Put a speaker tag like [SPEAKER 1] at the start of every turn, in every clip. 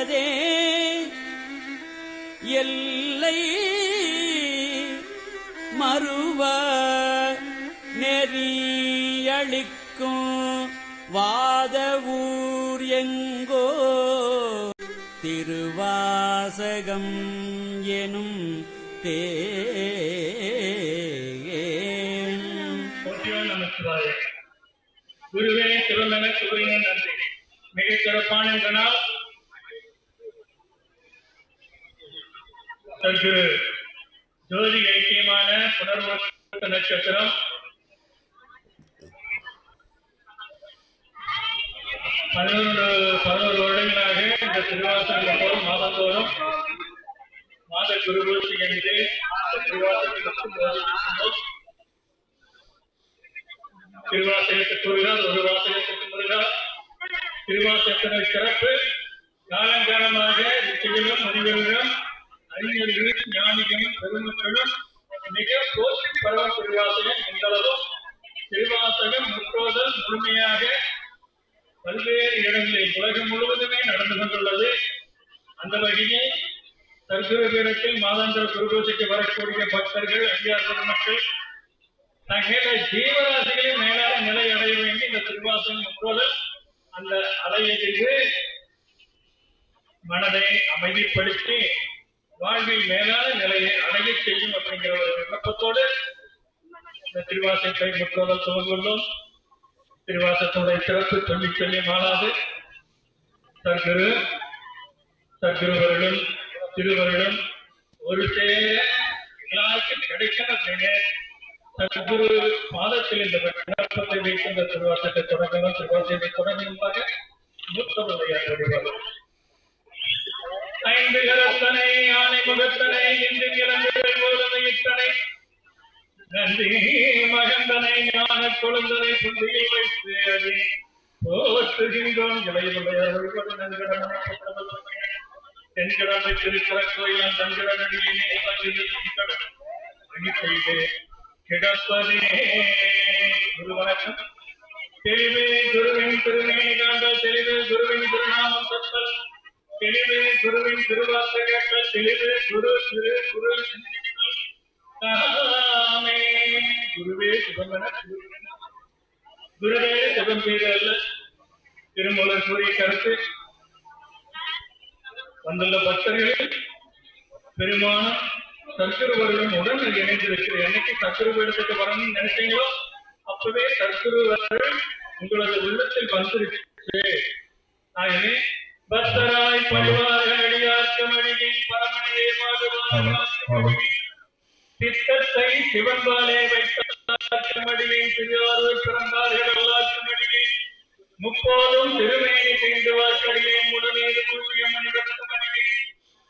[SPEAKER 1] மனதே எல்லை மறுவ நெறியளிக்கும் வாத ஊர் எங்கோ திருவாசகம் எனும்
[SPEAKER 2] குருவே சிவமென குருவினை நன்றி. மிகச் சிறப்பான இந்த நாள் சற்று ஜோதி ஐக்கியமான புனர்வச நட்சத்திரம் 11 வருடங்களாக இந்த திருவாசகம் மாதந்தோறும் மாத குருபூசி என்று திருவாசகத்துக்கு கூறுகிறார். ஒரு வாசகத்துக்கு முருகார். திருவாசகத்தின் சிறப்பு காலங்காலமாக ரிஷிகளும் முனிவர்களும் அறிஞர்களும் ஞானிகளும் பெருமக்களும் மிக போற்றி பரவும் திருவாசகம் எங்களதும் திருவாசகம் முற்றோதல் முழுமையாக பல்வேறு இடங்களில் உலகம் முழுவதுமே நடந்து கொண்டுள்ளது. அந்த வகையில் சர்க்குரு பீடத்தில் மாதாந்திர குருபூசைக்கு வரக்கூடிய பக்தர்கள் அடியார் பெருமக்கள் தங்கள ஜீவராசிகளின் மேலான நிலை அடைய வேண்டி இந்த திருவாசகம் முற்றோதல் அந்த அலையிலிருந்து மனதை அமைதிப்படுத்தி வாழ்வில் மேலான நிலையை அடைய செய்யும் அப்படிங்கிற ஒரு விண்ணப்பத்தோடு இந்த திருவாசகத்தை முற்றோதல் துவங்குள்ளோம். திருவாசகத்துடைய சிறப்பு சொல்லி மாறாது. சர்க்குருவர்களும் திருவர்களும் ஒரு சேர எல்லாருக்கும் கிடைக்கணும் அப்படின்னு சத்குரு பாதத்தில் இந்த விண்ணப்பத்தை வைத்து இந்த திருவாசகத்தை தொடங்கணும். திருவாசகத்தை தொடங்குவதாக மூத்தவரையார் வழிபாடு. 5 கரத்தனை ஆணை முகத்தனை இன்று கிளம்புகளை போதனையிட்டனை நன்றி மகந்தனை ஞான கொழுந்தனை புந்தியில் வைத்து அதை போற்றுகின்றோம். இளையுடைய வழிபாடு தென்கிழமை திருக்கரக்கோயிலும் தன்கிழமையிலே கிடப்பதே குரு வணக்கம். தெளிவே குருவின் திருமேனி காண்டல் தெளிவே குருவின் திருநாமம் தத்தல் தெளிவே குருவின் திருவார்த்தை கேட்டல் தெளிவே குரு திரு குரு குருவே சிவமென குருவே சிவம் பேரு அல்ல. திருமூலர் கூறிய கருத்து வந்துள்ள பக்தர்கள் பெருமானம் சர்க்குருவர்களும் உடன் இணைந்திருக்கிற என்னைக்கு சர்க்குருவிடத்துக்கு வரணும்னு நினைச்சீங்களோ அப்பவே சர்க்குருவர்கள் உங்களது உள்ளத்தில் வந்திருக்கு. ஆகவே பக்தராய் பணிவார்கள் அடியார்க்கும் அடியை பரமனையே சித்தத்தை சிவன்பாலே வைத்தார்க்கும் அடியை திருவாரூர் பிறந்தார்கள் எல்லாருக்கும் அடியை முப்போதும் திருமேனி செய்து வாக்கடியே முழுநீர் பூசிய மனிதர்க்கும் அடியை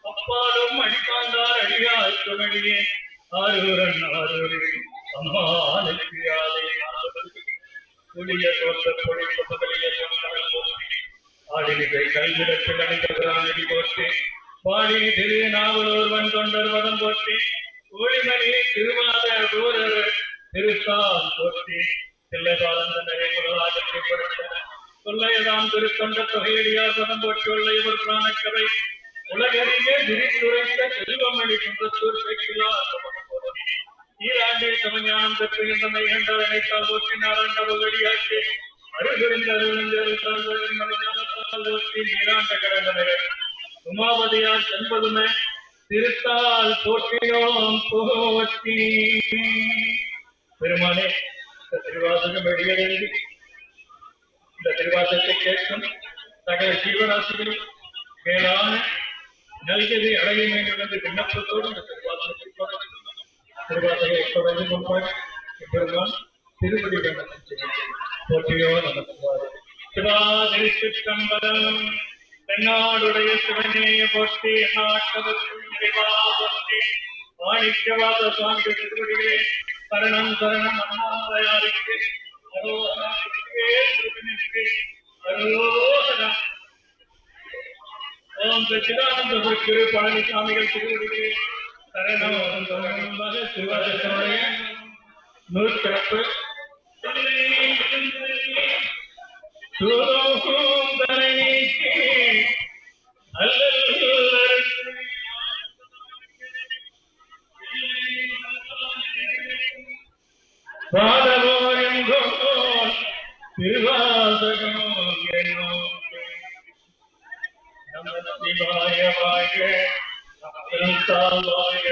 [SPEAKER 2] அப்பாலும் அடிப்பாந்தார் அடியார்க்கும் அடியே ஆரூரன் ஆரூரி அம்மா அனுப்பியாலே புதிய தோற்ற பொழித்த முதலிய ஆடினிகை கல்விடத்தில் அணிந்தவரானடி போற்றி பாடி திரு நாவலோர்வன் தொண்டர் வதம் போற்றி ஒளிமணி திருமாத ஊரர் திருத்தால் போற்றி தில்லைபாலந்தனரை முதலாகத்தை படுத்த தொல்லையதாம் திருத்தொண்ட தொகையடியார் வதம் போற்றி உள்ளவர் பிராணக்கதை உலகறிய விரித்துரைத்த செல்வமணி குன்றத்தூர் பேச்சிலார் ஈராண்டில் சமஞானம் பெற்றுகின்றனை என்றால் நினைத்தால் போற்றி நாராண்ட பகடியாக்கி நீராண்ட கடந்தனர் உமாபதியால் சென்பதுமே திருத்தால் போற்றியோம் போற்றி. பெருமானே இந்த திருவாசகம் வெளியேறி இந்த திருவாசகத்தை கேட்கும் சகல ஜீவராசிகள் மேலான நல்கதை அடைய வேண்டும் என்று விண்ணப்பத்தோடு இந்த திருவாசகத்தை திருவாசகை தொடர்ந்து முன்பாக பெருமான் திருப்பதி போற்றியோ நமக்கு சிவாதிருச்சிற்றம்பலம். தென்னாடுடைய சிவனையை போற்றி நாட்டவர்கள் நிறைவா போற்றி மாணிக்கவாத சுவாமி திருவடிகளே சரணம் சரணம் அண்ணாமலையாருக்கு அரோகரா. ஓம் சச்சிதானந்த திரு பழனிசாமிகள் திருவடிகளே சரணம் சரணமாக சிவாசனுடைய நூற்சிறப்பு அல்ல நமசிவாய வாழ்க, அப்பெருந்தாள் வாழ்க,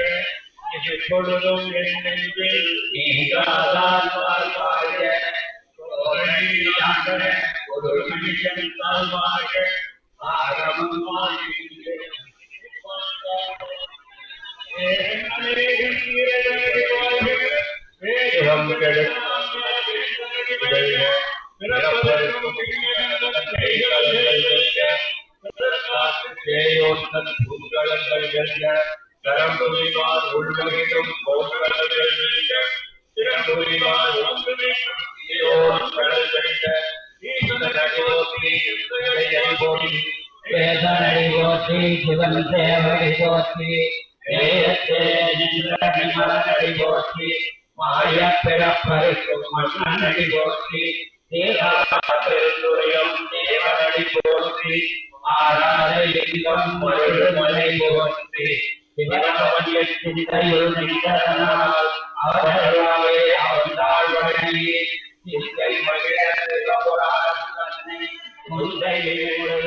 [SPEAKER 2] எப்பொழுதும் என் நெஞ்சில் நீங்காதான் வாழ்க. ஒரு மனிதன் தாழ் வாழ்க, ஆரம்பம் சிவன் தேவரை போற்றி, போற்றி, மாய பிறப்பருக்கும் மன்னனடி போற்றி, தேவாபெருந்துரையும் தேவனடி போற்றி, ஆராத இன்பம் மருள்மலை போற்றி, சிவனவன் சிந்தையுள் நின்றதனால் அவர்களாவே அவந்தாள் வழங்கி சிந்தை மகிழ தன்னை முந்தையில்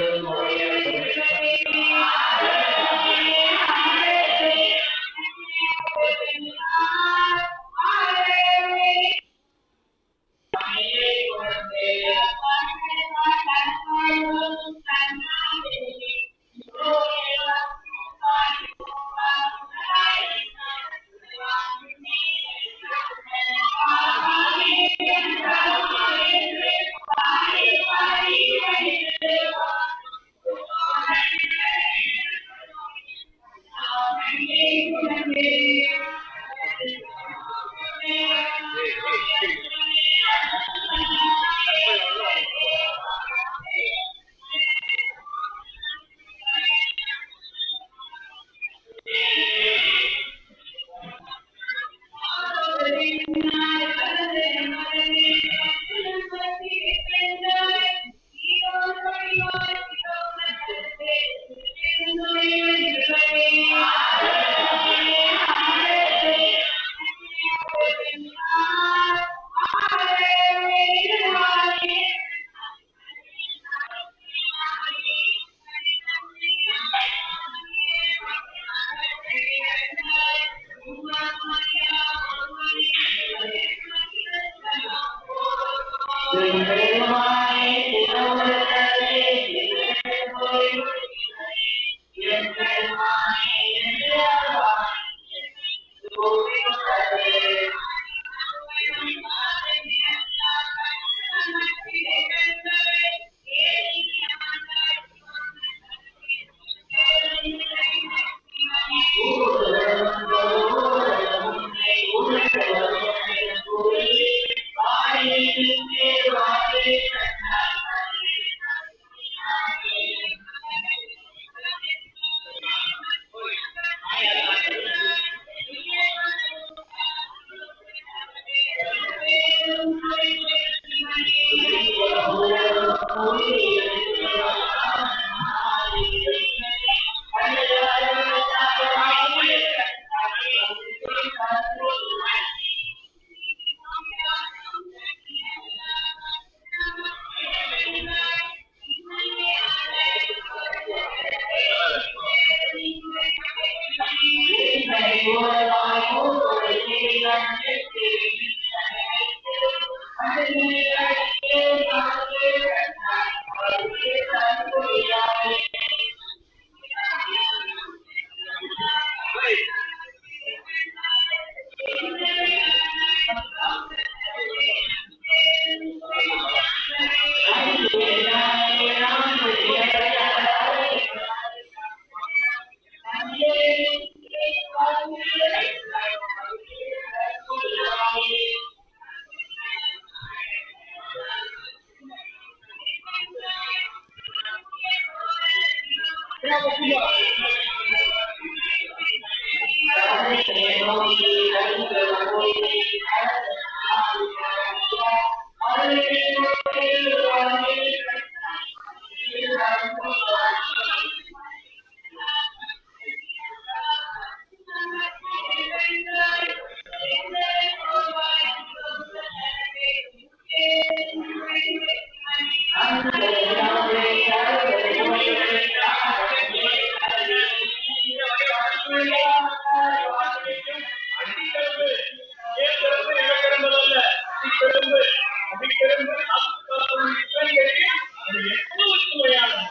[SPEAKER 2] சுவையானது.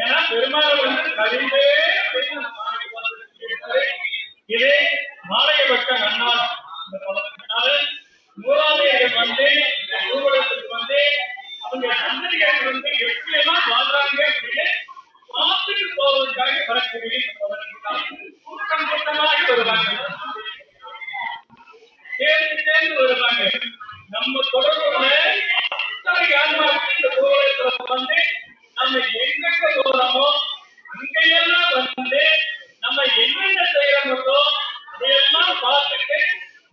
[SPEAKER 2] ஏன்னா பெருமாள் கழிவே அப்படின்னு இதே மாலையப்பட்ட நன்னாள் இந்த பழத்தினால மூலாதையர்கள் ஊர்வலத்துக்கு அவங்க சந்ததிகள் எப்படி எல்லாம் வாழ்றாங்க அப்படின்னு பார்த்துட்டு போவதற்காக வரக்கூடிய கூட்டம் கூட்டமாக வருவாங்க, சேர்ந்து வருவாங்க. நம்ம தொடர்புல அத்தனை ஆன்மாவுக்கு இந்த ஊர்வலத்துல நம்ம எங்கெங்க போறோமோ அங்கெல்லாம் நம்ம என்னென்ன செய்யறோமோ அதையெல்லாம் பார்த்துட்டு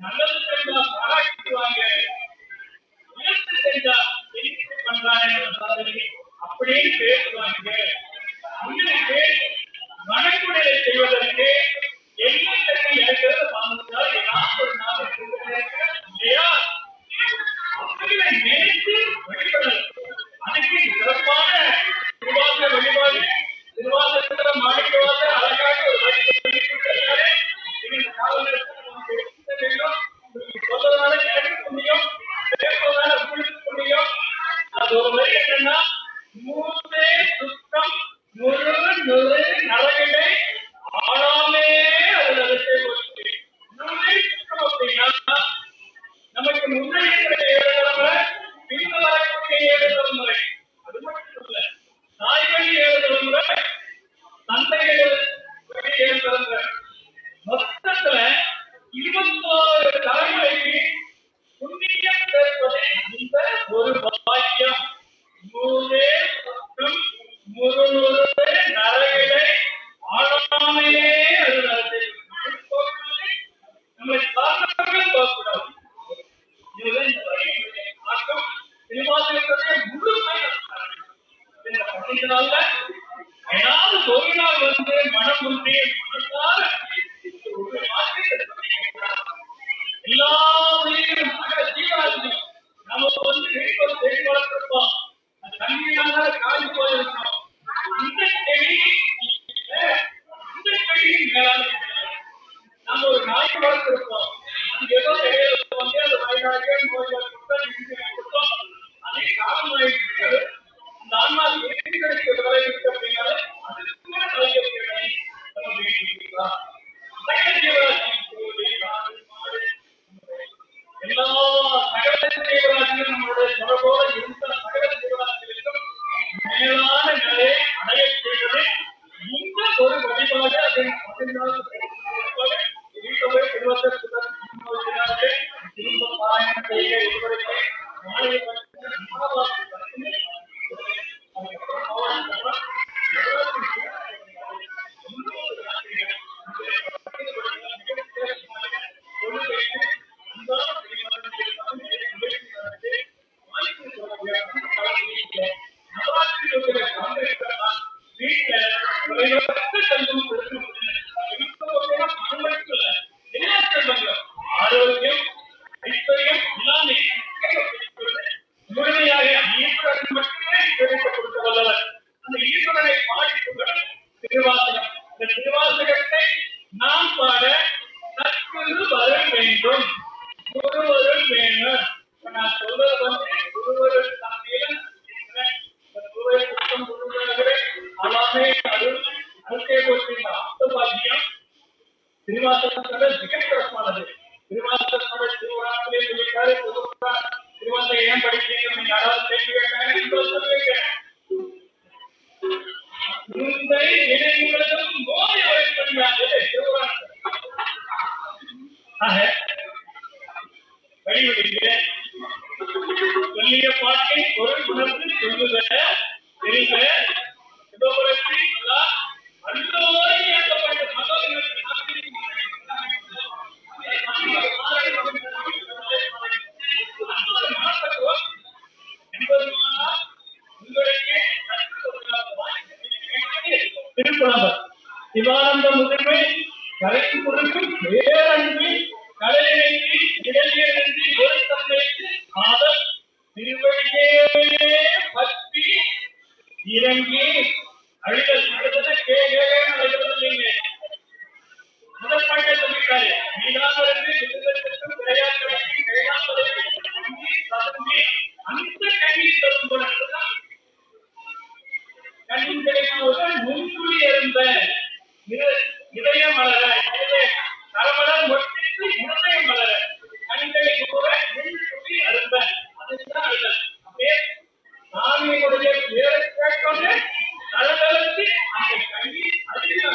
[SPEAKER 2] நல்லது செஞ்சா பாராட்டுவாங்க, முயற்சி செஞ்சா என்ன பண்றாங்க அப்படின்னு பேசுவாங்க. உங்களுக்கு மனக்குடலை செய்வதற்கு என்ன தண்ணி இருக்கிறத பார்த்தால் ஏதாவது ஒரு நாள் இல்லையா நினைத்து வழிபடல். அதுக்கு சிறப்பான திருவாச வழிபாடு, திருவாசகத்துல மாணிக்கவாச அழகாக ஒரு வழி சொல்றதுனால கேட்க முடியும், பேசுவதால புரிஞ்சுக்க முடியும். அது ஒரு வழி என்னன்னா மூசே சுத்தம் முழு நுழு நரகிடை ஆளாமே அதுல போச்சு. சுத்தம் அப்படின்னா நமக்கு முன்னாடி இருக்கிற 7 தலைமுறை, பின் வரக்கூடிய 7 தலைமுறை, அது மட்டும் இல்ல தாய்வழி 7 தலைமுறை, தந்தைகள் 7 தலைமுறை, மொத்தத்துல 21 தலைமுறைக்கு புண்ணியம் சேர்ப்பதே இந்த ஒரு பாக்கியம். மூலே சுத்தம் முருளுரு நரகிடை ஆழாமே அது நடத்தை நம்மை சார்ந்தவர்கள் போகக்கூடாது. இதுதான் இந்த வழியினுடைய தாக்கம். திருவாசகத்தை முழுமையாக இந்த 15 நாள்ல ஏதாவது ஒரு நாள் மனம் உண்டு மனசார ஒரு மாற்றத்தை எல்லா உயிரும் சகல ஜீவராசியும் நம்ம செடி வளர்த்திருப்போம், தண்ணியாக காய்ச்சி போயிருக்கோம். இந்த செடியின் மேலான நம்ம ஒரு நாய் வளர்த்திருப்போம், அது ஏதோ அந்த வயநாடுகள் நோய்கள் கொடுத்தோம், அதே காலமாயிட்டு அந்த ஆன்மா கிடைக்கிற வேலை இருக்கு அப்படின்னால அதுக்கு மேல தலைக்கிறேன் எல்லா சகல ஜீவராசிகளும் நம்மளுடைய தொடர்போடு இருந்த சகல ஜீவராசிகளுக்கும் மேலான நிலையை அடைய செய்வது இந்த ஒரு வழிபாடு. திரும்ப பாராயணம் செய்ய ஆரோக்கியம் ஐஸ்வர்யம் எல்லாமே முழுமையாக ஈஸ்வரன் மட்டுமே கொடுக்க வல்லவர். அந்த ஈஸ்வரனை பாடிக்கொள்ள திருவாசகம். இந்த திருவாசகத்தை நாம் பாட சத்குரு வர வேண்டும், குருவருள் வேணும். நான் சொல்றது குருவருள் தந்தையில சுத்தம் குருவர்களே எல்லாமே அருள் அருக்கே போட்டு இந்த ஆப்தபாகியம் திருவாசகத்தோட மிக சிறப்பானது. திருவாசகத்தோட திருவிழாக்களே சொல்லிட்டாரு, திருவாசகம் ஏன் படிக்கிறீங்க நீங்க யாராவது கேள்வி கேட்டாங்க சொல்லுவீங்க. முந்தை நினைவுகளும் மோதி வைப்படியாக திருவிழாக்கள் வழிவிடுங்க சொல்லிய பாட்டை பொருள் உணர்ந்து சொல்லுக தெரிந்த சிவபுரத்தை அன்றோடு இயக்கப்பட்ட மதங்களுக்கு திருக்குறள் சிவானந்த முதன்மை கலைக்கு கொடுக்கும் பேரன்பு கலையின்றி இடையிலிருந்து ஒரு தன்மைக்கு ஆதல் திருவழியே பற்றி இறங்கி அழுதல் அடுத்தது அழைக்கிறது இல்லைங்க. முதல் பாட்டை சொல்லிட்டாரு, நீதானிருந்து விடுதலுக்கும் விளையாட்டுக்கும் அந்த கல்வி தரும் போல முன்குறி இருந்த இதய மலர கரமலர் மொட்டித்து இருதய மலர கண்களை கூட முன்குறி அருந்த அதுதான் அழுதல். அப்படியே சாமியுடைய பேரை கேட்கொண்டு தளதளத்து அந்த கண்ணீர் அதில்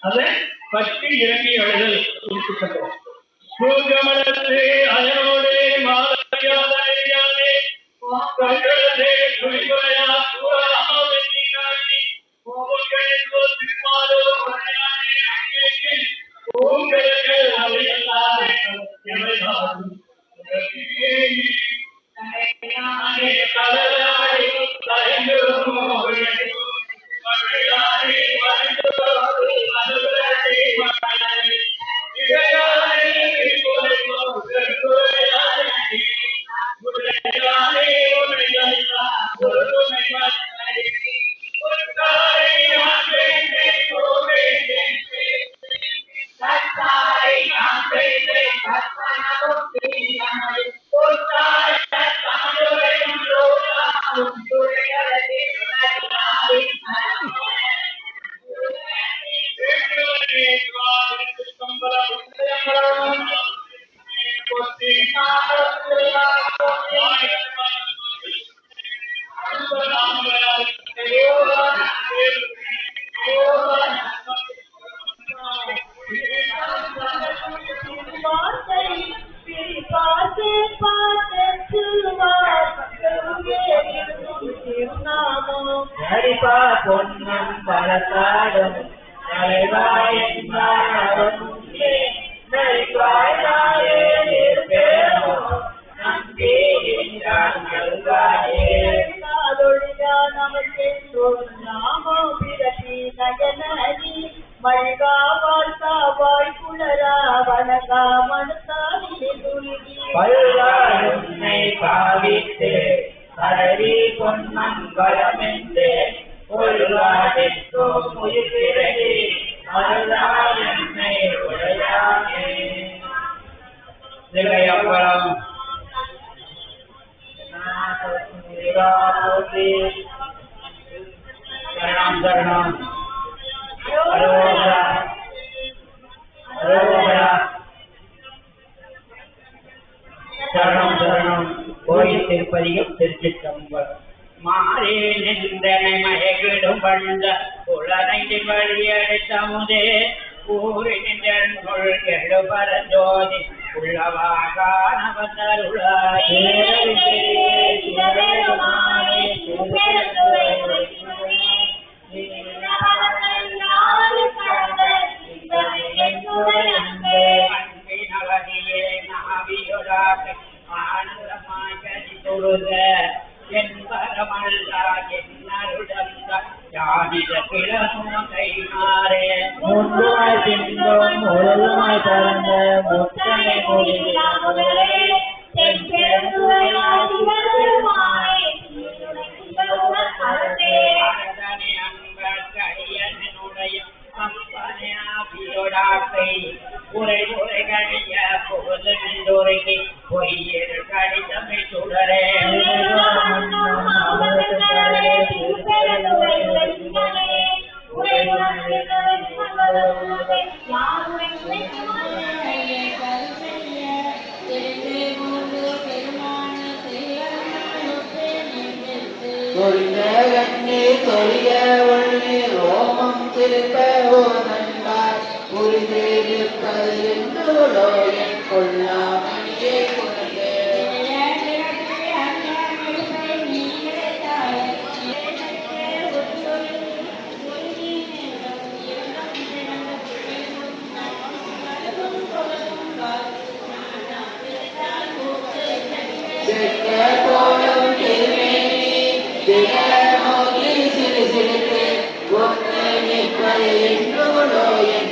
[SPEAKER 2] அதை பற்றி இறங்கி அழுதல் குறிப்பிட்டோம். பூங்கமலத்து அதனோடு மாலையாதே கண்களே குளிர்வரையா சூறாவெளியாடி பூங்கெழுந்தோ திருமாலோ வரையாடி பூங்கெழுகள் அவையல்லாதே எவைதாரும் கடலாடி கரைந்தோமோ மழையாடி வரைந்தோடு மதுரை மழை இடையாடி குலைமோ கருகுரையாடி குலையாடி உனையல்லா ஒருமை மழை ஒத்தாரை ஆசைந்தே கோவேந்தே கத்தாரை ஆசைந்தே கத்தாரும் தீயாய் ஒத்தாரை கத்தாரையும் லோகாவும் துறையலதே துறையாடி
[SPEAKER 3] பொன்னம் பலத்தாடும் தலைவாயின் பாவித்து பரவி பொன்னம் பலமென்று ஒருவாடிக்கும் உயிர்கிறே அதுதான் என்னை உடையாமே. நிலையம்பலம் சரணம் சரணம் அரோகரா அரோகரா சரணம் சரணம். கோயில் திருப்பதியும் திருச்சிற்றம்பலம். மாறே நின்றனை மயக்கிடும் பண்ட புலனைந்து வழியடைத்தமுதே ஊறி நின்றொள் எழு பரஞ்சோதி உள்ளவாகானவந்தருளாயே. அன்பினவதியே நாவியுடாக ஆனந்தமாய் கதிதுருக என்பரமல்லா என்னருடந்த யானிட கிளமோ கைமாறே முன்றுமாய் பின்பும் முழுதுமாய் பறந்த முத்தனை முடிவிலே அரசனே அன்பற்கடியனுடைய அப்பனையாபியோடாக்கை உரை உரை கழிய பொழுது நின்றுரைக்கு பொய்யரு கடிதமை சுடரே தொழிய ஒளி ரோமம் திருப்பவோ நண்பார் உரிதிருப்பது என்றோ என் கொள்ளாமணியே கொண்டே போலும் திருமேனி திகழ் நோக்கி சிறு சிறுத்து ஒன்று நிற்பது என்றோ என்